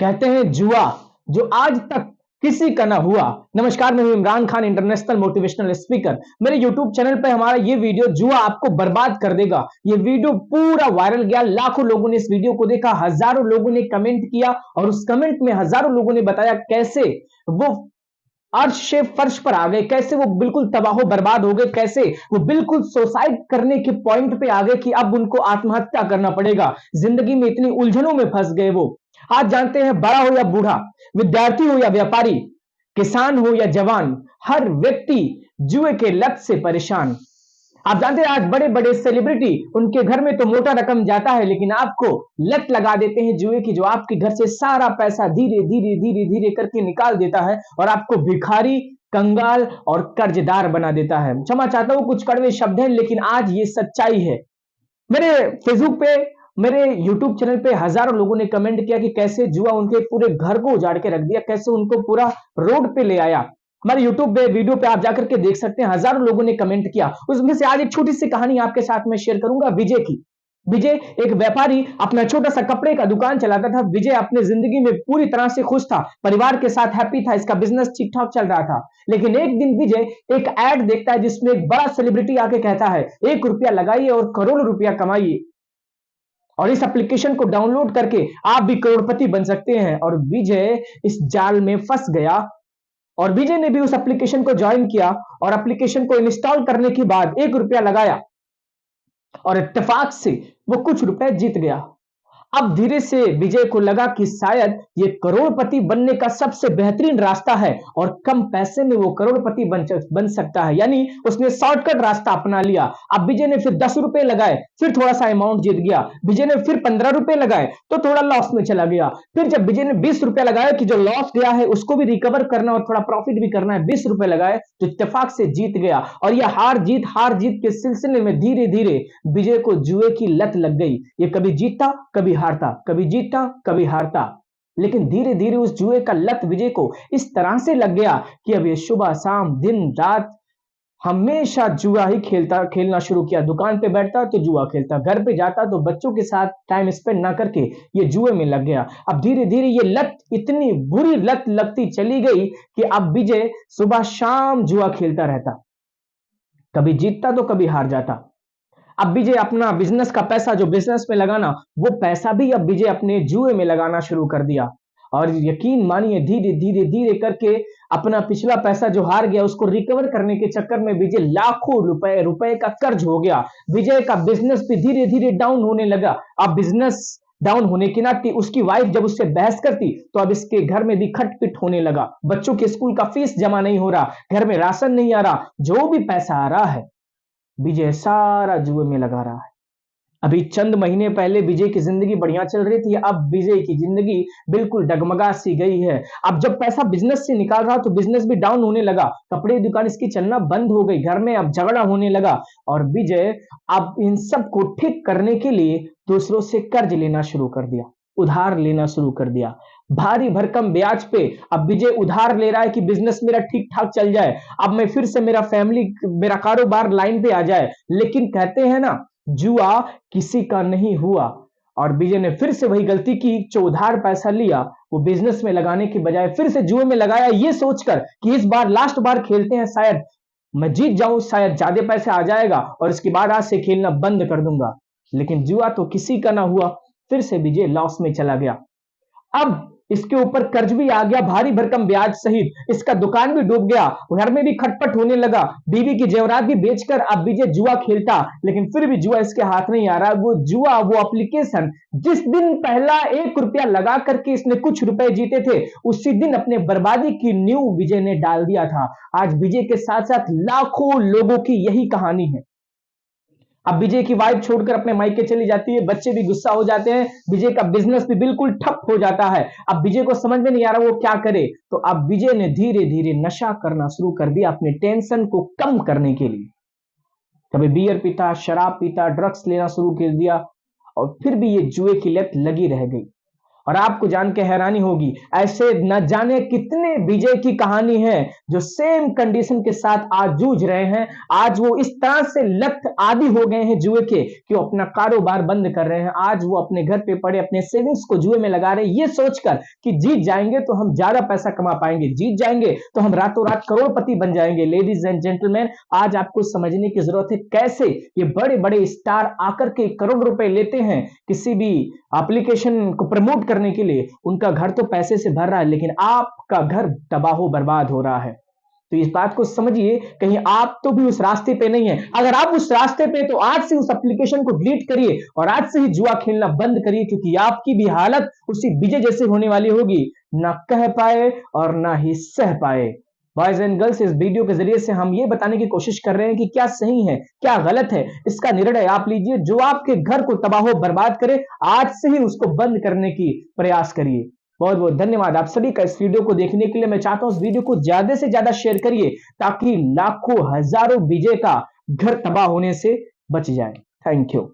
कहते हैं जुआ जो आज तक किसी का ना हुआ। नमस्कार, मैं हूं Imran Khan, international motivational speaker. मेरे यूट्यूब चैनल पे हमारा ये वीडियो जुआ आपको बर्बाद कर देगा। ये वीडियो पूरा वायरल गया, लाखों लोगों ने इस वीडियो को देखा, हजारों लोगों ने कमेंट किया और उस कमेंट में हजारों लोगों ने बताया कैसे वो अर्श से फर्श पर आ गए, कैसे वो बिल्कुल तबाह बर्बाद हो गए, कैसे वो बिल्कुल सुसाइड करने के पॉइंट पे आ गए कि अब उनको आत्महत्या करना पड़ेगा। जिंदगी में इतनी उलझनों में फंस गए वो। आज जानते हैं, बड़ा हो या बूढ़ा, विद्यार्थी हो या व्यापारी, किसान हो या जवान, हर व्यक्ति जुए के लत से परेशान। आप जानते हैं आज बड़े बड़े सेलिब्रिटी, उनके घर में तो मोटा रकम जाता है, लेकिन आपको लत लगा देते हैं जुए की, जो आपके घर से सारा पैसा धीरे धीरे धीरे धीरे करके निकाल देता है और आपको भिखारी, कंगाल और कर्जदार बना देता है। क्षमा चाहता हूं, कुछ कड़वे शब्द हैं, लेकिन आज ये सच्चाई है। मेरे फेसबुक पे, मेरे यूट्यूब चैनल पे हजारों लोगों ने कमेंट किया कि कैसे जुआ उनके पूरे घर को उजाड़ के रख दिया, कैसे उनको पूरा रोड पे ले आया। हमारे यूट्यूब पे वीडियो पे आप जाकर के देख सकते हैं, हजारों लोगों ने कमेंट किया। उसमें से आज एक छोटी सी कहानी आपके साथ में शेयर करूंगा विजय की। विजय एक व्यापारी, अपना छोटा सा कपड़े का दुकान चलाता था। विजय अपने जिंदगी में पूरी तरह से खुश था, परिवार के साथ हैप्पी था, इसका बिजनेस ठीक ठाक चल रहा था। लेकिन एक दिन विजय एक एड देखता है जिसमें एक बड़ा सेलिब्रिटी आके कहता है, 1 रुपया लगाइए और करोड़ रुपया कमाइए, और इस एप्लीकेशन को डाउनलोड करके आप भी करोड़पति बन सकते हैं। और विजय इस जाल में फंस गया और विजय ने भी उस एप्लीकेशन को ज्वाइन किया और एप्लीकेशन को इंस्टॉल करने के बाद 1 रुपया लगाया और इत्तेफाक से वो कुछ रुपए जीत गया। अब धीरे से विजय को लगा कि शायद ये करोड़पति बनने का सबसे बेहतरीन रास्ता है और कम पैसे में वो करोड़पति बन सकता है, यानी उसने शॉर्टकट रास्ता अपना लिया। अब विजय ने फिर 10 रुपए लगाए, फिर थोड़ा सा अमाउंट जीत गया। विजय ने फिर 15 रुपए लगाए तो थोड़ा लॉस में चला गया। फिर जब विजय ने 20 रुपए लगाया कि जो लॉस गया है उसको भी रिकवर करना और थोड़ा प्रॉफिट भी करना है, 20 रुपए लगाए तो इत्तेफाक से जीत गया। और यह हार जीत के सिलसिले में धीरे धीरे विजय को जुए की लत लग गई। ये कभी जीतता कभी हारता, कभी जीतता कभी हारता, लेकिन धीरे धीरे उस जुए का लत विजय को इस तरह से लग गया कि अब ये सुबह शाम दिन रात हमेशा जुआ ही खेलना शुरू किया। दुकान पे बैठता तो जुआ खेलता, घर पे जाता तो बच्चों के साथ टाइम स्पेंड ना करके ये जुए में लग गया। अब धीरे धीरे ये लत इतनी बुरी लत लगती चली गई कि अब विजय सुबह शाम जुआ खेलता रहता, कभी जीतता तो कभी हार जाता। अब विजय अपना बिजनेस का पैसा जो बिजनेस में लगाना, वो पैसा भी अब विजय अपने जुए में लगाना शुरू कर दिया। और यकीन मानिए धीरे धीरे धीरे करके अपना पिछला पैसा जो हार गया उसको रिकवर करने के चक्कर में विजय लाखों रुपए का कर्ज हो गया। विजय का बिजनेस भी धीरे धीरे डाउन होने लगा। अब बिजनेस डाउन होने के नाते उसकी वाइफ जब उससे बहस करती तो अब इसके घर में भी खटपिट होने लगा। बच्चों के स्कूल का फीस जमा नहीं हो रहा, घर में राशन नहीं आ रहा, जो भी पैसा आ रहा है विजय सारा जुए में लगा रहा है। अभी चंद महीने पहले विजय की जिंदगी बढ़िया चल रही थी, अब विजय की जिंदगी बिल्कुल डगमगा सी गई है। अब जब पैसा बिजनेस से निकाल रहा तो बिजनेस भी डाउन होने लगा, कपड़े की दुकान इसकी चलना बंद हो गई, घर में अब झगड़ा होने लगा। और विजय अब इन सब को ठीक करने के लिए दूसरों से कर्ज लेना शुरू कर दिया, उधार लेना शुरू कर दिया, भारी भरकम ब्याज पे। अब विजय उधार ले रहा है कि बिजनेस मेरा ठीक ठाक चल जाए, अब मैं फिर से मेरा कारोबार लाइन पे आ जाए। लेकिन कहते हैं ना, जुआ किसी का नहीं हुआ। और विजय ने फिर से वही गलती की, जो उधार पैसा लिया वो बिजनेस में लगाने की बजाय फिर से जुए में लगाया, ये सोचकर कि इस बार लास्ट बार खेलते हैं, शायद मैं जीत जाऊं, शायद ज्यादा पैसे आ जाएगा और इसके बाद आज से खेलना बंद कर दूंगा। लेकिन जुआ तो किसी का ना हुआ, फिर से विजय लॉस में चला गया। अब इसके ऊपर कर्ज भी आ गया, भारी भरकम ब्याज सहित, इसका दुकान भी डूब गया, घर में भी खटपट होने लगा, बीवी की जेवरात भी बेचकर अब विजय जुआ खेलता, लेकिन फिर भी जुआ इसके हाथ नहीं आ रहा। वो जुआ, वो एप्लीकेशन जिस दिन पहला 1 रुपया लगा करके इसने कुछ रुपए जीते थे, उसी दिन अपने बर्बादी की नींव विजय ने डाल दिया था। आज विजय के साथ साथ लाखों लोगों की यही कहानी है। अब विजय की वाइफ छोड़कर अपने मायके चली जाती है, बच्चे भी गुस्सा हो जाते हैं, विजय का बिजनेस भी बिल्कुल ठप हो जाता है। अब विजय को समझ में नहीं आ रहा वो क्या करे, तो अब विजय ने धीरे धीरे नशा करना शुरू कर दिया अपने टेंशन को कम करने के लिए। कभी बियर पीता, शराब पीता, ड्रग्स लेना शुरू कर दिया और फिर भी ये जुए की लत लगी रह गई। और आपको जान के हैरानी होगी, ऐसे न जाने कितने विजय की कहानी है जो सेम कंडीशन के साथ आज जूझ रहे हैं। आज वो इस तरह से लत आदि हो गए हैं जुए के कि वो अपना कारोबार बंद कर रहे हैं। आज वो अपने घर पे पड़े अपने सेविंग्स को जुए में लगा रहे हैं, ये सोचकर कि जीत जाएंगे तो हम ज्यादा पैसा कमा पाएंगे, जीत जाएंगे तो हम रातों रात करोड़पति बन जाएंगे। लेडीज एंड जेंटलमैन, आज आपको समझने की जरूरत है कैसे ये बड़े बड़े स्टार आकर के करोड़ रुपए लेते हैं किसी भी एप्लीकेशन को प्रमोट करने के लिए। उनका घर तो पैसे से भर रहा है, लेकिन आपका घर तबाह बर्बाद हो रहा है। तो इस बात को समझिए, कहीं आप तो भी उस रास्ते पे नहीं है। अगर आप उस रास्ते पे, तो आज से उस एप्लीकेशन को डिलीट करिए और आज से ही जुआ खेलना बंद करिए, क्योंकि आपकी भी हालत उसी विजय जैसे होने वाली होगी, ना कह पाए और ना ही सह पाए। बॉयज एंड गर्ल्स, इस वीडियो के जरिए से हम ये बताने की कोशिश कर रहे हैं कि क्या सही है क्या गलत है, इसका निर्णय आप लीजिए। जो आपके घर को तबाह बर्बाद करे, आज से ही उसको बंद करने की प्रयास करिए। बहुत बहुत धन्यवाद आप सभी का इस वीडियो को देखने के लिए। मैं चाहता हूं इस वीडियो को ज्यादा से ज्यादा शेयर करिए ताकि लाखों हजारों विजय का घर तबाह होने से बच जाए। Thank you.